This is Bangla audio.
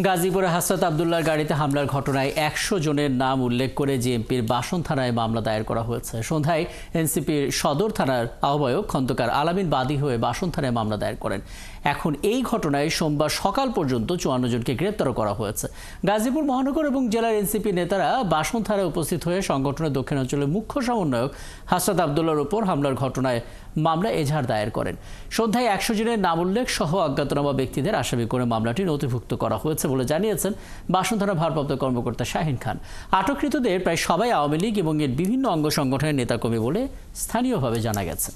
গাজীপুরে হাসরাত আব্দুল্লাহর গাড়িতে হামলার ঘটনায় ১০০ জনের নাম উল্লেখ করে জেএমপির বাসন থানায় মামলা দায়ের করা হয়েছে। সন্ধ্যায় এনসিপির সদর থানার আহ্বায়ক খন্দকার আলামিন বাদী হয়ে বাসন থানায় মামলা দায়ের করেন। এখন এই ঘটনায় সোমবার সকাল পর্যন্ত ৫৪ জনকে গ্রেপ্তার করা হয়েছে। গাজীপুর মহানগর এবং জেলার এনসিপি নেতারা বাসন থানায় উপস্থিত হয়ে সংগঠনের দক্ষিণাঞ্চলের মুখ্য সমন্বয়ক হাসরাত আব্দুল্লাহর উপর হামলার ঘটনায় মামলা এজাহার দায়ের করেন। সন্ধ্যায় ১০০ জনের নাম উল্লেখ সহ অজ্ঞাতনামা ব্যক্তিদের আসামি করে মামলাটি নথিভুক্ত করা হয়েছে বলে জানিয়েছেন বাসন থানার ভারপ্রাপ্ত কর্মকর্তা শাহিন খান। আটককৃতদের প্রায় সবাই আওয়ামী লীগ এবং এর বিভিন্ন অঙ্গ সংগঠনের নেতাকর্মী বলে স্থানীয়ভাবে জানা গেছে।